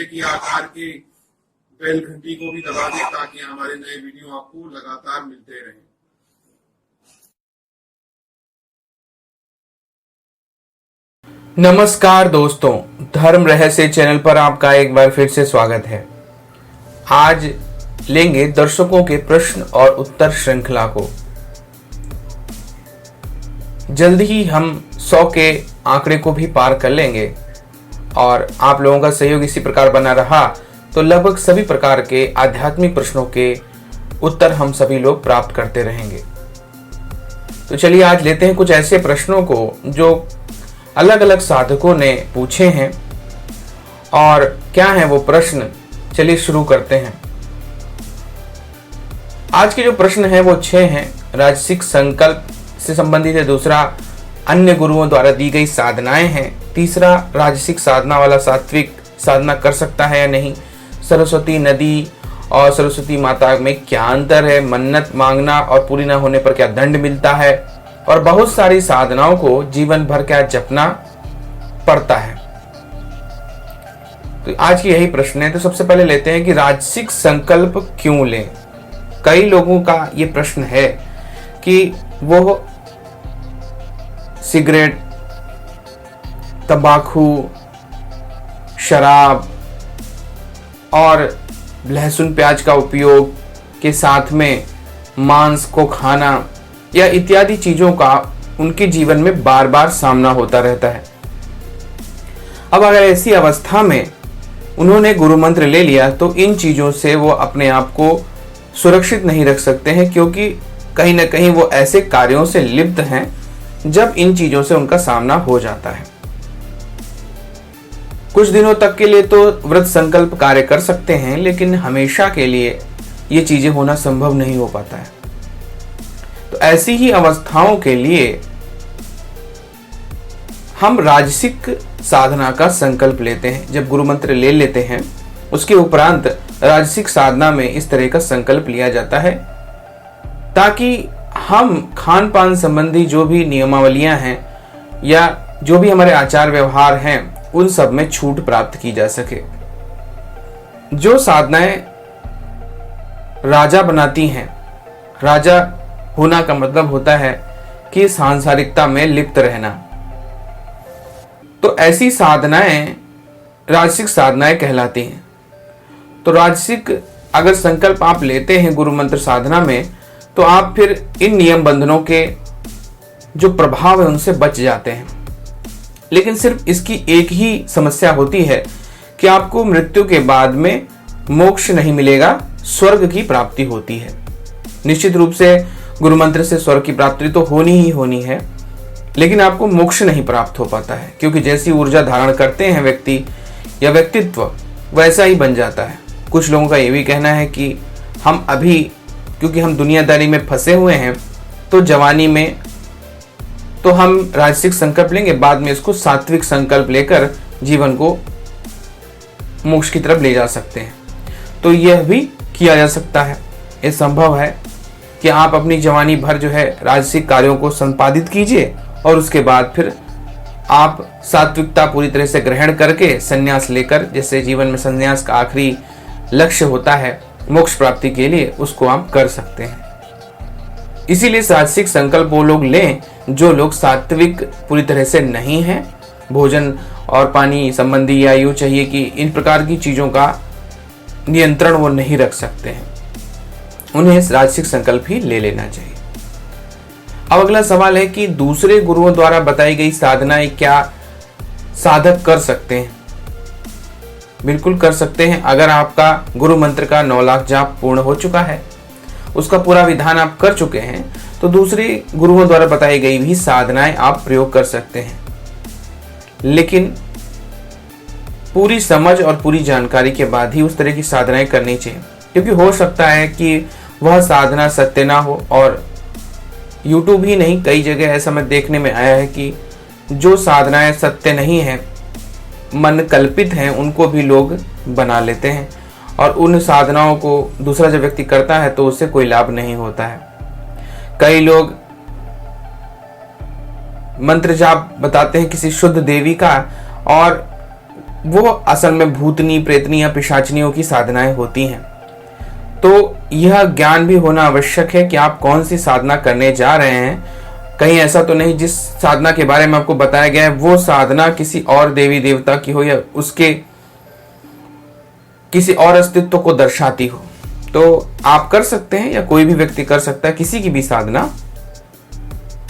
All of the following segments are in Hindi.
घंटे की आकार की बेल घंटी को भी दबा दें ताकि हमारे नए वीडियो आपको लगातार मिलते रहें। नमस्कार दोस्तों, धर्म रहस्य चैनल पर आपका एक बार फिर से स्वागत है। आज लेंगे दर्शकों के प्रश्न और उत्तर श्रृंखला को। जल्द ही हम 100 के आंकड़े को भी पार कर लेंगे और आप लोगों का सहयोग इसी प्रकार बना रहा तो लगभग सभी प्रकार के आध्यात्मिक प्रश्नों के उत्तर हम सभी लोग प्राप्त करते रहेंगे। तो चलिए आज लेते हैं कुछ ऐसे प्रश्नों को जो अलग अलग साधकों ने पूछे हैं और क्या है वो प्रश्न। चलिए शुरू करते हैं। आज के जो प्रश्न है वो 6 हैं। राजसिक संकल्प से संबंधित है, दूसरा अन्य गुरुओं द्वारा दी गई साधनाएं हैं, तीसरा राजसिक साधना वाला सात्विक साधना कर सकता है या नहीं, सरस्वती नदी और सरस्वती माता में क्या अंतर है, मन्नत मांगना और पूरी ना होने पर क्या दंड मिलता है, और बहुत सारी साधनाओं को जीवन भर क्या जपना पड़ता है। तो आज की यही प्रश्न है। तो सबसे पहले लेते हैं कि राजसिक संकल्प क्यों लें। कई लोगों का ये प्रश्न है कि वो सिगरेट, तंबाकू, शराब और लहसुन प्याज का उपयोग के साथ में मांस को खाना या इत्यादि चीजों का उनके जीवन में बार बार सामना होता रहता है। अब अगर ऐसी अवस्था में उन्होंने गुरु मंत्र ले लिया तो इन चीजों से वो अपने आप को सुरक्षित नहीं रख सकते हैं, क्योंकि कहीं ना कहीं वो ऐसे कार्यों से लिप्त हैं जब इन चीजों से उनका सामना हो जाता है। कुछ दिनों तक के लिए तो व्रत संकल्प कार्य कर सकते हैं, लेकिन हमेशा के लिए ये चीजें होना संभव नहीं हो पाता है। तो ऐसी ही अवस्थाओं के लिए हम राजसिक साधना का संकल्प लेते हैं। जब गुरु मंत्र ले लेते हैं उसके उपरांत राजसिक साधना में इस तरह का संकल्प लिया जाता है ताकि हम खान पान संबंधी जो भी नियमावलियां हैं या जो भी हमारे आचार व्यवहार हैं उन सब में छूट प्राप्त की जा सके। जो साधनाएं राजा बनाती हैं, राजा होना का मतलब होता है कि सांसारिकता में लिप्त रहना, तो ऐसी साधनाएं राजसिक साधनाएं कहलाती हैं। तो राजसिक अगर संकल्प आप लेते हैं गुरु मंत्र साधना में तो आप फिर इन नियम बंधनों के जो प्रभाव है उनसे बच जाते हैं। लेकिन सिर्फ इसकी एक ही समस्या होती है कि आपको मृत्यु के बाद में मोक्ष नहीं मिलेगा, स्वर्ग की प्राप्ति होती है। निश्चित रूप से गुरु मंत्र से स्वर्ग की प्राप्ति तो होनी ही होनी है, लेकिन आपको मोक्ष नहीं प्राप्त हो पाता है, क्योंकि जैसी ऊर्जा धारण करते हैं व्यक्ति या व्यक्तित्व वैसा ही बन जाता है। कुछ लोगों का ये भी कहना है कि हम अभी क्योंकि हम दुनियादारी में फंसे हुए हैं तो जवानी में तो हम राजसिक संकल्प लेंगे, बाद में इसको सात्विक संकल्प लेकर जीवन को मोक्ष की तरफ ले जा सकते हैं। तो यह भी किया जा सकता है। यह संभव है कि आप अपनी जवानी भर जो है राजसिक कार्यों को संपादित कीजिए और उसके बाद फिर आप सात्विकता पूरी तरह से ग्रहण करके संन्यास लेकर, जैसे जीवन में संन्यास का आखिरी लक्ष्य होता है मोक्ष प्राप्ति के लिए, उसको आप कर सकते हैं। इसीलिए राजसिक संकल्प वो लोग लें जो लोग सात्विक पूरी तरह से नहीं हैं, भोजन और पानी संबंधी या यूं चाहिए कि इन प्रकार की चीजों का नियंत्रण वो नहीं रख सकते हैं, उन्हें राजसिक संकल्प ही ले लेना चाहिए। अब अगला सवाल है कि दूसरे गुरुओं द्वारा बताई गई साधनाएं क्या साधक कर सकते हैं? बिल्कुल कर सकते हैं। अगर आपका गुरु मंत्र का 9 लाख जाप पूर्ण हो चुका है, उसका पूरा विधान आप कर चुके हैं, तो दूसरे गुरुओं द्वारा बताई गई भी साधनाएं आप प्रयोग कर सकते हैं। लेकिन पूरी समझ और पूरी जानकारी के बाद ही उस तरह की साधनाएं करनी चाहिए, क्योंकि हो सकता है कि वह साधना सत्य ना हो। और YouTube ही नहीं, कई जगह ऐसा मैं देखने में आया है कि जो साधनाएं सत्य नहीं है, मन कल्पित हैं, उनको भी लोग बना लेते हैं और उन साधनाओं को दूसरा जब व्यक्ति करता है तो उससे कोई लाभ नहीं होता है। कई लोग मंत्र जाप बताते हैं किसी शुद्ध देवी का और वो असल में भूतनी, प्रेतनी या पिशाचनियों की साधनाएं होती हैं। तो यह ज्ञान भी होना आवश्यक है कि आप कौन सी साधना करने जा रहे हैं। कहीं ऐसा तो नहीं जिस साधना के बारे में आपको बताया गया है वो साधना किसी और देवी देवता की हो या उसके किसी और अस्तित्व को दर्शाती हो। तो आप कर सकते हैं या कोई भी व्यक्ति कर सकता है किसी की भी साधना,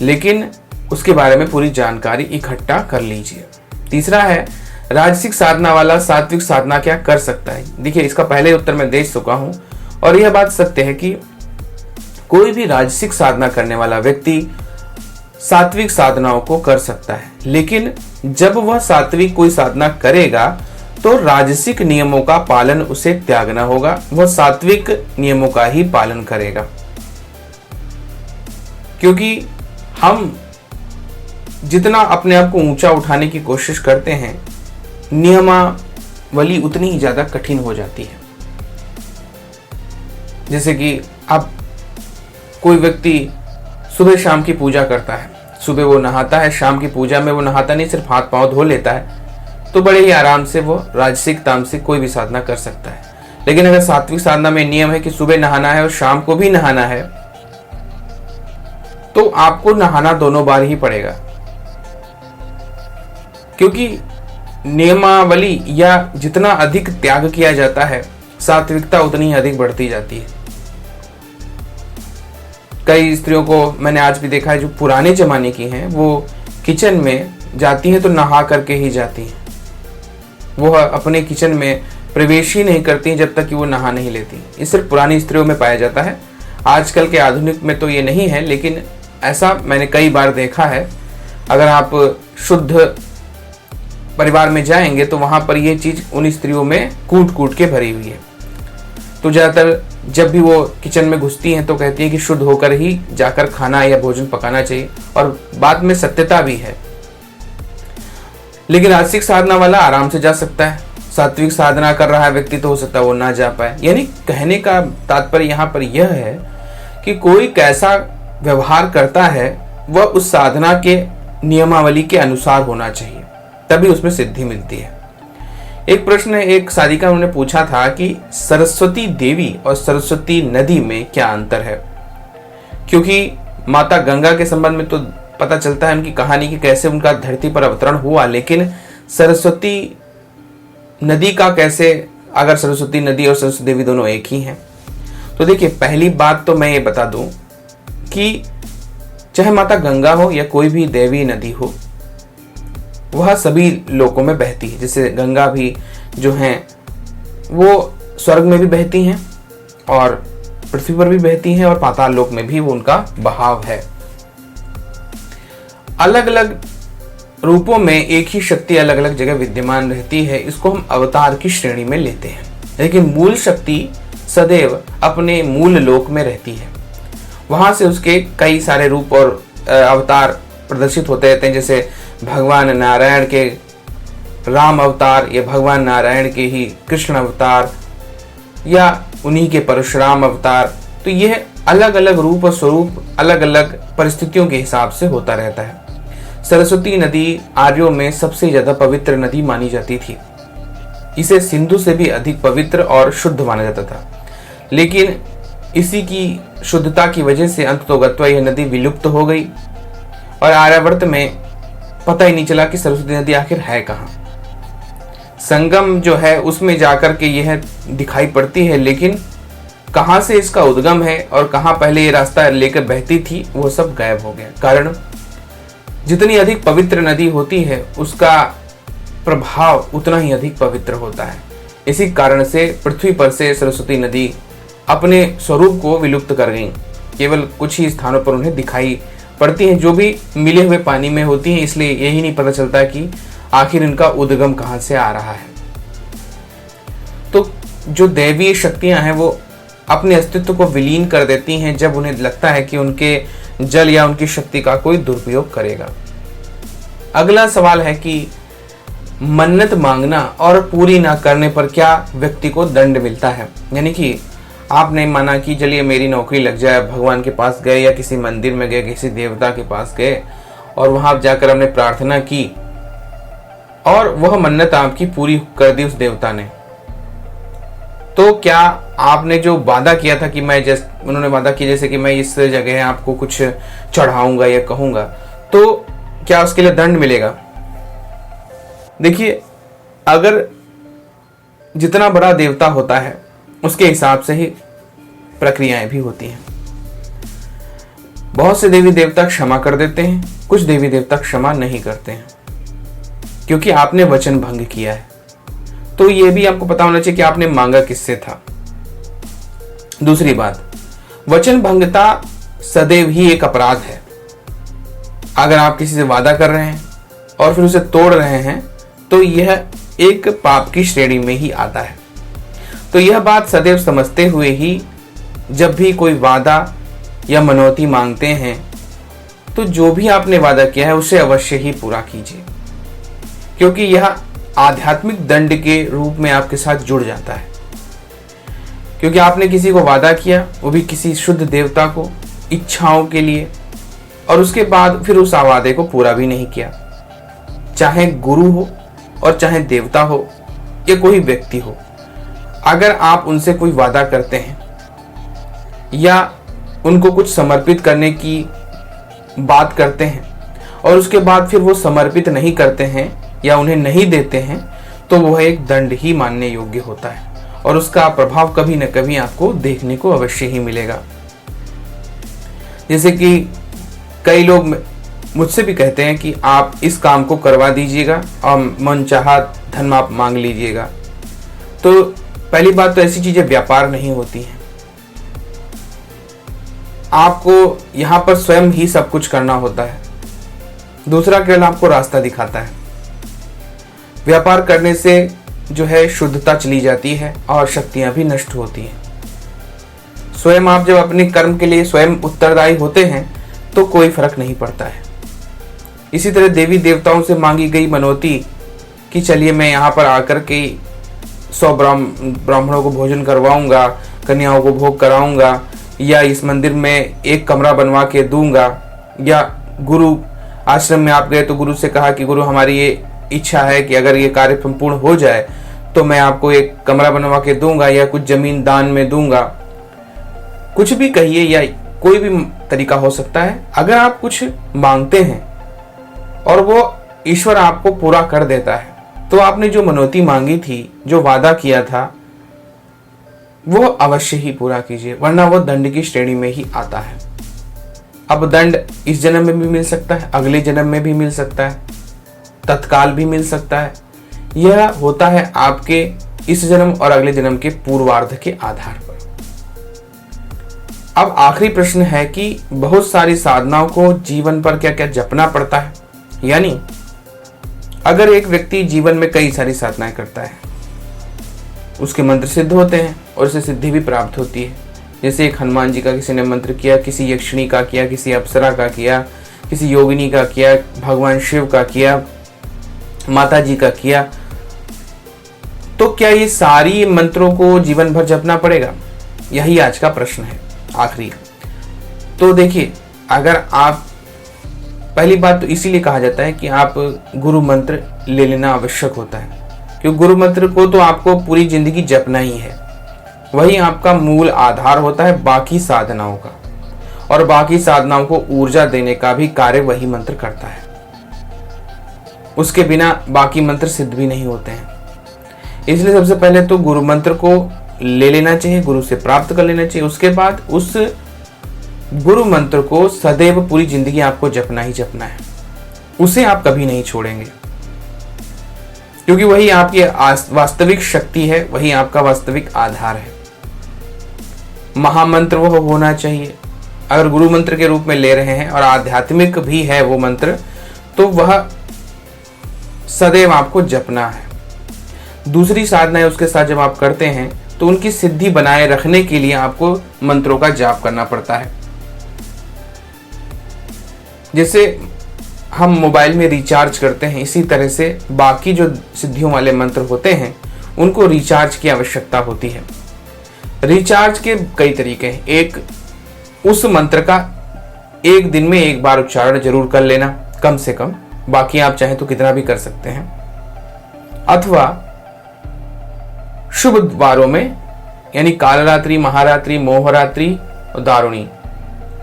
लेकिन उसके बारे में पूरी जानकारी इकट्ठा कर लीजिए। तीसरा है, राजसिक साधना वाला सात्विक साधना क्या कर सकता है। देखिए, इसका पहले उत्तर मैं दे चुका हूं और यह बात सत्य है कि कोई भी राजसिक साधना करने वाला व्यक्ति सात्विक साधनाओं को कर सकता है, लेकिन जब वह सात्विक कोई साधना करेगा तो राजसिक नियमों का पालन उसे त्यागना होगा, वह सात्विक नियमों का ही पालन करेगा। क्योंकि हम जितना अपने आप को ऊंचा उठाने की कोशिश करते हैं, नियमावली उतनी ही ज्यादा कठिन हो जाती है। जैसे कि अब कोई व्यक्ति सुबह शाम की पूजा करता है, सुबह वो नहाता है, शाम की पूजा में वो नहाता नहीं, सिर्फ हाथ पांव धो लेता है, तो बड़े ही आराम से वो राजसिक तामसिक कोई भी साधना कर सकता है। लेकिन अगर सात्विक साधना में नियम है कि सुबह नहाना है और शाम को भी नहाना है, तो आपको नहाना दोनों बार ही पड़ेगा, क्योंकि नियमावली या जितना अधिक त्याग किया जाता है, सात्विकता उतनी ही अधिक बढ़ती जाती है। कई स्त्रियों को मैंने आज भी देखा है जो पुराने जमाने की हैं, वो किचन में जाती हैं तो नहा करके ही जाती हैं। वो अपने किचन में प्रवेश ही नहीं करती जब तक कि वो नहा नहीं लेती। ये सिर्फ पुरानी स्त्रियों में पाया जाता है, आजकल के आधुनिक में तो ये नहीं है, लेकिन ऐसा मैंने कई बार देखा है। अगर आप शुद्ध परिवार में जाएंगे तो वहां पर ये चीज उन स्त्रियों में कूट कूट के भरी हुई है। तो ज्यादातर जब भी वो किचन में घुसती हैं तो कहती हैं कि शुद्ध होकर ही जाकर खाना या भोजन पकाना चाहिए, और बात में सत्यता भी है। लेकिन राजसिक साधना वाला आराम से जा सकता है, सात्विक साधना कर रहा है व्यक्ति तो हो सकता है वो ना जा पाए। यानी कहने का तात्पर्य यहाँ पर यह है कि कोई कैसा व्यवहार करता है वह उस साधना के नियमावली के अनुसार होना चाहिए, तभी उसमें सिद्धि मिलती है। एक प्रश्न एक साधिका उन्होंने पूछा था कि सरस्वती देवी और सरस्वती नदी में क्या अंतर है। क्योंकि माता गंगा के संबंध में तो पता चलता है उनकी कहानी कि कैसे उनका धरती पर अवतरण हुआ, लेकिन सरस्वती नदी का कैसे, अगर सरस्वती नदी और सरस्वती देवी दोनों एक ही हैं। तो देखिए, पहली बात तो मैं ये बता दूं कि चाहे माता गंगा हो या कोई भी देवी नदी हो, वह सभी लोकों में बहती है। जैसे गंगा भी जो हैं वो स्वर्ग में भी बहती हैं और पृथ्वी पर भी बहती हैं और पाताल लोक में भी वो उनका बहाव है। अलग अलग रूपों में एक ही शक्ति अलग अलग जगह विद्यमान रहती है, इसको हम अवतार की श्रेणी में लेते हैं। लेकिन मूल शक्ति सदैव अपने मूल लोक में रहती है, वहां से उसके कई सारे रूप और अवतार प्रदर्शित होते रहते हैं। जैसे भगवान नारायण के राम अवतार या भगवान नारायण के ही कृष्ण अवतार या उन्हीं के परशुराम अवतार। तो यह अलग अलग रूप और स्वरूप अलग अलग परिस्थितियों के हिसाब से होता रहता है। सरस्वती नदी आर्यों में सबसे ज्यादा पवित्र नदी मानी जाती थी, इसे सिंधु से भी अधिक पवित्र और शुद्ध माना जाता था। लेकिन इसी की शुद्धता की वजह से अंततोगत्वा यह नदी विलुप्त हो गई और आर्यावर्त में पता ही नहीं चला कि सरस्वती नदी आखिर है कहाँ। संगम जो है उसमें जाकर के यह दिखाई पड़ती है, लेकिन कहाँ से इसका उद्गम है और कहाँ पहले ये रास्ता लेकर बहती थी वो सब गायब हो गया। कारण जितनी अधिक पवित्र नदी होती है उसका प्रभाव उतना ही अधिक पवित्र होता है। इसी कारण से पृथ्वी पर से सरस्वती नदी अपने स्वरूप को विलुप्त कर गई। केवल कुछ ही स्थानों पर उन्हें दिखाई पड़ती हैं, जो भी मिले हुए पानी में होती हैं, इसलिए यही नहीं पता चलता कि आखिर इनका उद्गम कहाँ से आ रहा है। तो जो दैवीय शक्तियां हैं वो अपने अस्तित्व को विलीन कर देती हैं जब उन्हें लगता है कि उनके जल या उनकी शक्ति का कोई दुरुपयोग करेगा। अगला सवाल है कि मन्नत मांगना और पूरी ना करने पर क्या व्यक्ति को दंड मिलता है। यानी कि आपने माना कि चलिए मेरी नौकरी लग जाए, भगवान के पास गए या किसी मंदिर में गए, किसी देवता के पास गए और वहां जाकर हमने प्रार्थना की और वह मन्नत आपकी पूरी कर दी उस देवता ने, तो क्या आपने जो वादा किया था कि उन्होंने वादा किया जैसे कि मैं इस जगह आपको कुछ चढ़ाऊंगा या कहूंगा, तो क्या उसके लिए दंड मिलेगा? देखिए, अगर जितना बड़ा देवता होता है उसके हिसाब से ही प्रक्रियाएं भी होती हैं। बहुत से देवी देवता क्षमा कर देते हैं, कुछ देवी देवता क्षमा नहीं करते हैं, क्योंकि आपने वचन भंग किया है। तो यह भी आपको पता होना चाहिए कि आपने मांगा किससे था। दूसरी बात, वचन भंगता सदैव ही एक अपराध है। अगर आप किसी से वादा कर रहे हैं और फिर उसे तोड़ रहे हैं तो यह एक पाप की श्रेणी में ही आता है। तो यह बात सदैव समझते हुए ही जब भी कोई वादा या मनौती मांगते हैं तो जो भी आपने वादा किया है उसे अवश्य ही पूरा कीजिए, क्योंकि यह आध्यात्मिक दंड के रूप में आपके साथ जुड़ जाता है। क्योंकि आपने किसी को वादा किया, वो भी किसी शुद्ध देवता को, इच्छाओं के लिए, और उसके बाद फिर उस वादे को पूरा भी नहीं किया। चाहे गुरु हो और चाहे देवता हो या कोई व्यक्ति हो, अगर आप उनसे कोई वादा करते हैं या उनको कुछ समर्पित करने की बात करते हैं और उसके बाद फिर वो समर्पित नहीं करते हैं या उन्हें नहीं देते हैं, तो वह एक दंड ही मानने योग्य होता है और उसका प्रभाव कभी न कभी आपको देखने को अवश्य ही मिलेगा। जैसे कि कई लोग मुझसे भी कहते हैं कि आप इस काम को करवा दीजिएगा और मनचाहा धन आप मांग लीजिएगा। तो पहली बात तो ऐसी चीजें व्यापार नहीं होती हैं। आपको यहां पर स्वयं ही सब कुछ करना होता है, दूसरा केवल आपको रास्ता दिखाता है। व्यापार करने से जो है शुद्धता चली जाती है और शक्तियां भी नष्ट होती हैं। स्वयं आप जब अपने कर्म के लिए स्वयं उत्तरदायी होते हैं तो कोई फर्क नहीं पड़ता है। इसी तरह देवी देवताओं से मांगी गई मनौती कि चलिए मैं यहाँ पर आकर के 100 ब्राह्मणों को भोजन करवाऊंगा, कन्याओं को भोग कराऊंगा, या इस मंदिर में एक कमरा बनवा के दूंगा, या गुरु आश्रम में आप गए तो गुरु से कहा कि गुरु हमारी ये इच्छा है कि अगर ये कार्य संपूर्ण हो जाए तो मैं आपको एक कमरा बनवा के दूंगा या कुछ जमीन दान में दूंगा। कुछ भी कहिए या कोई भी तरीका हो सकता है। अगर आप कुछ मांगते हैं और वो ईश्वर आपको पूरा कर देता है तो आपने जो मनौती मांगी थी, जो वादा किया था, वो अवश्य ही पूरा कीजिए, वरना वो दंड की श्रेणी में ही आता है। अब दंड इस जन्म में भी मिल सकता है, अगले जन्म में भी मिल सकता है, तत्काल भी मिल सकता है। यह होता है आपके इस जन्म और अगले जन्म के पूर्वार्ध के आधार पर। अब आखिरी प्रश्न है कि बहुत सारी साधनाओं को जीवन पर क्या क्या जपना पड़ता है। यानी अगर एक व्यक्ति जीवन में कई सारी साधनाएं करता है, उसके मंत्र सिद्ध होते हैं और उसे सिद्धि भी प्राप्त होती है। जैसे एक हनुमान जी का किसी ने मंत्र किया, किसी यक्षिणी का किया, किसी अप्सरा का किया, किसी योगिनी का किया, भगवान शिव का किया, माता जी का किया। तो क्या ये सारी मंत्रों को जीवन भर जपना पड़ेगा? यही आज का प्रश्न है आखिरी। तो देखिए, अगर आप, पहली बात तो इसीलिए कहा जाता है कि आप गुरु मंत्र ले लेना आवश्यक होता है, क्योंकि गुरु मंत्र को तो आपको पूरी जिंदगी जपना ही है। वही आपका मूल आधार होता है बाकी साधनाओं का, और बाकी साधनाओं को ऊर्जा देने का भी कार्य वही मंत्र करता है। उसके बिना बाकी मंत्र सिद्ध भी नहीं होते हैं। इसलिए सबसे पहले तो गुरु मंत्र को ले लेना चाहिए, गुरु से प्राप्त कर लेना चाहिए। उसके बाद उस गुरु मंत्र को सदैव पूरी जिंदगी आपको जपना ही जपना है, उसे आप कभी नहीं छोड़ेंगे, क्योंकि वही आपकी वास्तविक शक्ति है, वही आपका वास्तविक आधार है। महामंत्र वो होना चाहिए। अगर गुरु मंत्र के रूप में ले रहे हैं और आध्यात्मिक भी है वो मंत्र, तो वह सदैव आपको जपना है। दूसरी साधनाएं उसके साथ जब आप करते हैं तो उनकी सिद्धि बनाए रखने के लिए आपको मंत्रों का जाप करना पड़ता है। जैसे हम मोबाइल में रिचार्ज करते हैं, इसी तरह से बाकी जो सिद्धियों वाले मंत्र होते हैं उनको रिचार्ज की आवश्यकता होती है। रिचार्ज के कई तरीके हैं। एक, उस मंत्र का एक दिन में एक बार उच्चारण जरूर कर लेना कम से कम, बाकी आप चाहें तो कितना भी कर सकते हैं। अथवा शुभ वारों में, यानी कालरात्रि, महारात्रि, मोहरात्रि और दारुणी।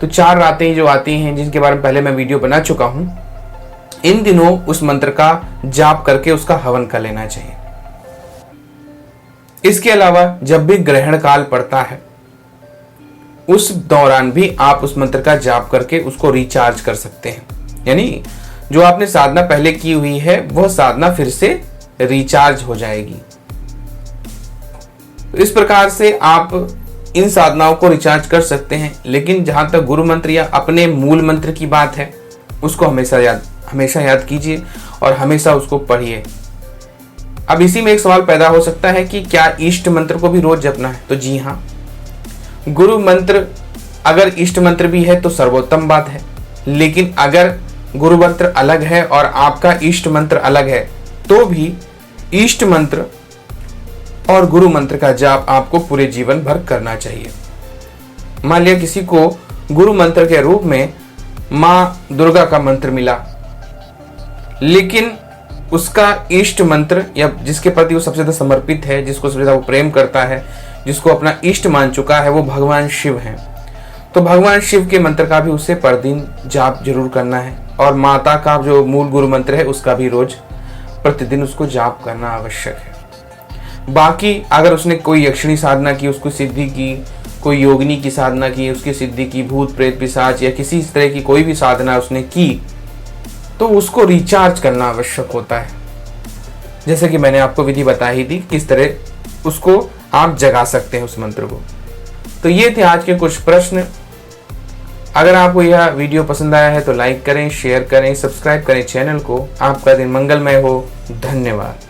तो 4 रातें जो आती हैं जिनके बारे में पहले मैं वीडियो बना चुका हूं, इन दिनों उस मंत्र का जाप करके उसका हवन कर लेना चाहिए। इसके अलावा जब भी ग्रहण काल पड़ता है उस दौरान भी आप उस मंत्र का जाप करके उसको रिचार्ज कर सकते हैं, यानी जो आपने साधना पहले की हुई है वह साधना फिर से रिचार्ज हो जाएगी। तो इस प्रकार से आप इन साधनाओं को रिचार्ज कर सकते हैं। लेकिन जहां तक गुरु मंत्र या अपने मूल मंत्र की बात है, उसको हमेशा याद कीजिए और हमेशा उसको पढ़िए। अब इसी में एक सवाल पैदा हो सकता है कि क्या इष्ट मंत्र को भी रोज जपना है? तो जी हाँ, गुरु मंत्र अगर इष्ट मंत्र भी है तो सर्वोत्तम बात है। लेकिन अगर गुरु मंत्र अलग है और आपका इष्ट मंत्र अलग है तो भी इष्ट मंत्र और गुरु मंत्र का जाप आपको पूरे जीवन भर करना चाहिए। मान लिया किसी को गुरु मंत्र के रूप में मां दुर्गा का मंत्र मिला, लेकिन उसका इष्ट मंत्र या जिसके प्रति वो सबसे ज्यादा समर्पित है, जिसको सबसे ज्यादा वो प्रेम करता है, जिसको अपना इष्ट मान चुका है, वो भगवान शिव हैं। तो भगवान शिव के मंत्र का भी उसे प्रतिदिन जाप जरूर करना है और माता का जो मूल गुरु मंत्र है उसका भी रोज प्रतिदिन उसको जाप करना आवश्यक है। बाकी अगर उसने कोई यक्षिणी साधना की, उसको सिद्धि की, कोई योगिनी की साधना की, उसकी सिद्धि की, भूत प्रेत पिशाच या किसी इस तरह की कोई भी साधना उसने की, तो उसको रिचार्ज करना आवश्यक होता है। जैसे कि मैंने आपको विधि बताई ही थी किस तरह उसको आप जगा सकते हैं उस मंत्र को। तो ये थे आज के कुछ प्रश्न। अगर आपको यह वीडियो पसंद आया है तो लाइक करें, शेयर करें, सब्सक्राइब करें चैनल को। आपका दिन मंगलमय हो। धन्यवाद।